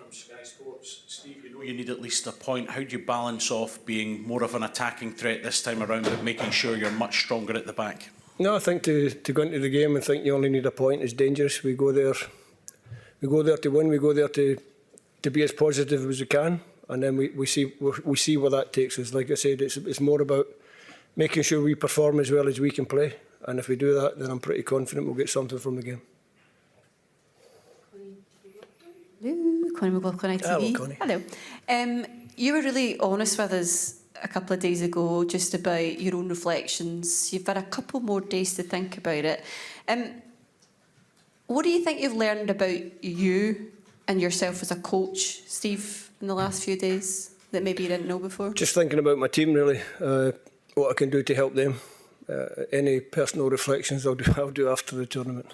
from Sky Sports. Steve, you know you need at least a point. How do you balance off being more of an attacking threat this time around, but making sure you're much stronger at the back? No, I think to go into the game and think you only need a point is dangerous. We go there to win. We go there to be as positive as we can, and then we see where that takes us. Like I said, it's more about making sure we perform as well as we can play, and if we do that, then I'm pretty confident we'll get something from the game. Hello, Connie McLaughlin, ITV. Hello, Connie. Hello. You were really honest with us a couple of days ago just about your own reflections. You've had a couple more days to think about it. What do you think you've learned about you and yourself as a coach, Steve, in the last few days that maybe you didn't know before? Just thinking about my team, really, what I can do to help them. Any personal reflections I'll do after the tournament.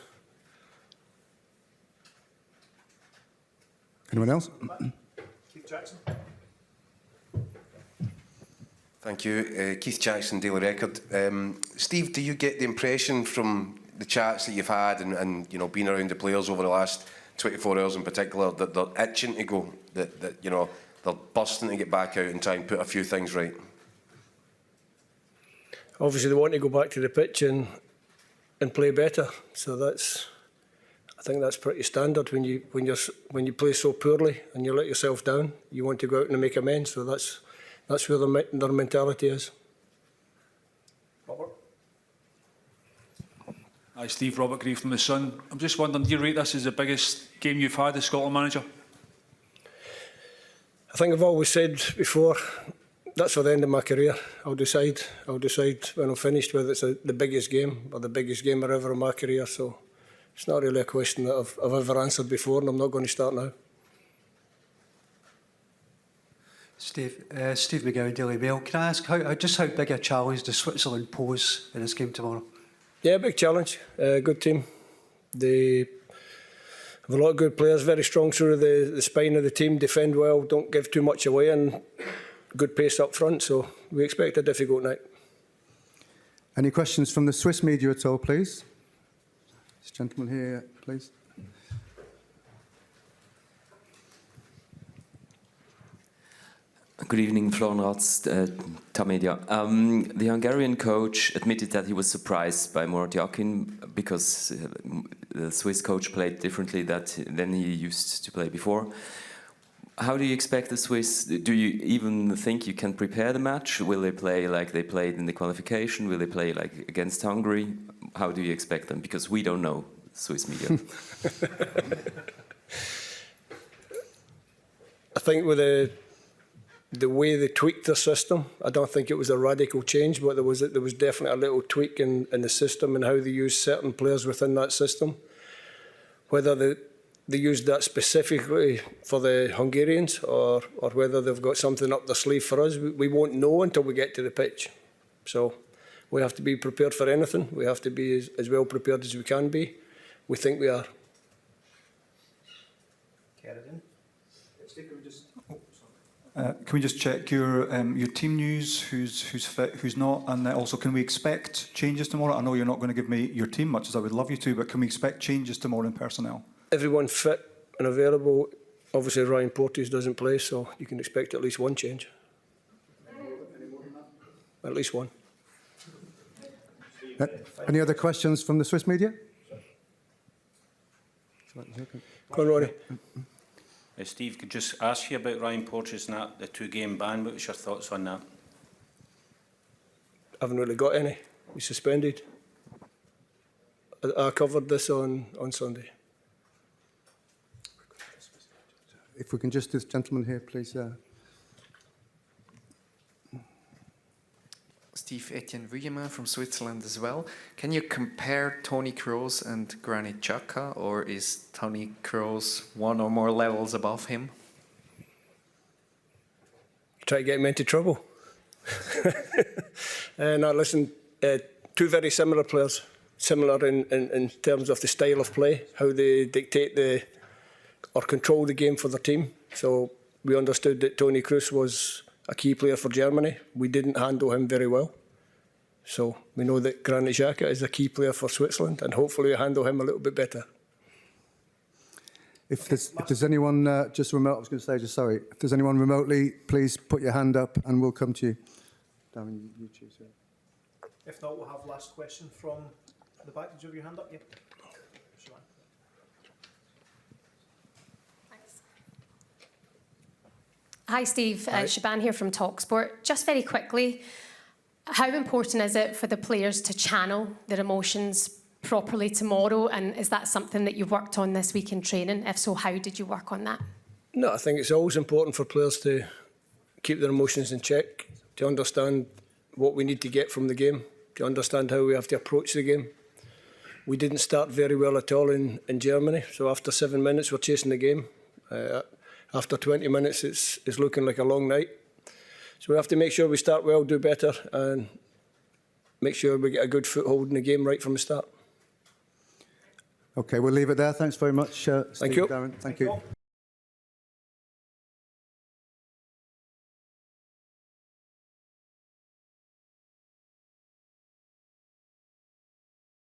Anyone else? Keith Jackson. Thank you. Keith Jackson, Daily Record. Steve, do you get the impression from the chats that you've had and you know, being around the players over the last 24 hours in particular, that they're itching to go, that you know, they're bursting to get back out and try and put a few things right? Obviously, they want to go back to the pitch and play better. So I think that's pretty standard when you play so poorly and you let yourself down. You want to go out and make amends. So that's where their mentality is. Robert. Hi, Steve. Robert Gray from The Sun. I'm just wondering, do you rate this as the biggest game you've had as Scotland manager? I think I've always said before, that's for the end of my career. I'll decide when I'm finished whether it's the biggest game or the biggest game ever in my career. So it's not really a question that I've ever answered before, and I'm not going to start now. Steve McGowan, Daily Mail. Can I ask just how big a challenge does Switzerland pose in this game tomorrow? Yeah, big challenge. Good team. They have a lot of good players, very strong through the spine of the team, defend well, don't give too much away, and good pace up front. So we expect a difficult night. Any questions from the Swiss media at all, please? This gentleman here, please. Good evening, Florian Ratz, Tamedia. The Hungarian coach admitted that he was surprised by Murat Yakin because the Swiss coach played differently than he used to play before. How do you expect the Swiss? Do you even think you can prepare the match? Will they play like they played in the qualification? Will they play like against Hungary? How do you expect them? Because we don't know, Swiss media. I think with the way they tweaked their system, I don't think it was a radical change, but there was definitely a little tweak in the system and how they use certain players within that system. Whether they used that specifically for the Hungarians or whether they've got something up their sleeve for us, we won't know until we get to the pitch. So we have to be prepared for anything. We have to be as well prepared as we can be. We think we are. Can we just check your team news, who's fit, who's not, and also can we expect changes tomorrow? I know you're not going to give me your team, much as I would love you to, but can we expect changes tomorrow in personnel? Everyone fit and available. Obviously, Ryan Porteous doesn't play, so you can expect at least one change. At least one. Any other questions from the Swiss media? Go on, Ronnie. Steve, could just ask you about Ryan Porteous and the two-game ban. What was your thoughts on that? I haven't really got any. He's suspended. I covered this on Sunday. If we can just, this gentleman here, please. Steve, Etienne Vuillemin from Switzerland as well. Can you compare Toni Kroos and Granit Xhaka, or is Toni Kroos one or more levels above him? Try to get him into trouble. No, listen, two very similar players. Similar in terms of the style of play, how they dictate or control the game for their team. So we understood that Toni Kroos was a key player for Germany. We didn't handle him very well. So we know that Granit Xhaka is a key player for Switzerland, and hopefully we handle him a little bit better. If there's anyone just remote, I was going to say, just sorry, if there's anyone remotely, please put your hand up and we'll come to you. Darren, you choose. If not, we'll have last question from the back. Did you have your hand up? Yeah. Hi Steve, Hi. Shaban here from TalkSport. Just very quickly, how important is it for the players to channel their emotions properly tomorrow, and is that something that you've worked on this week in training? If so, how did you work on that? No, I think it's always important for players to keep their emotions in check, to understand what we need to get from the game, to understand how we have to approach the game. We didn't start very well at all in Germany, so after 7 minutes we're chasing the game. After 20 minutes it's looking like a long night. So we have to make sure we start well, do better, and make sure we get a good foothold in the game right from the start. Okay, we'll leave it there. Thanks very much, Steve, Thank you. Darren. Thank you.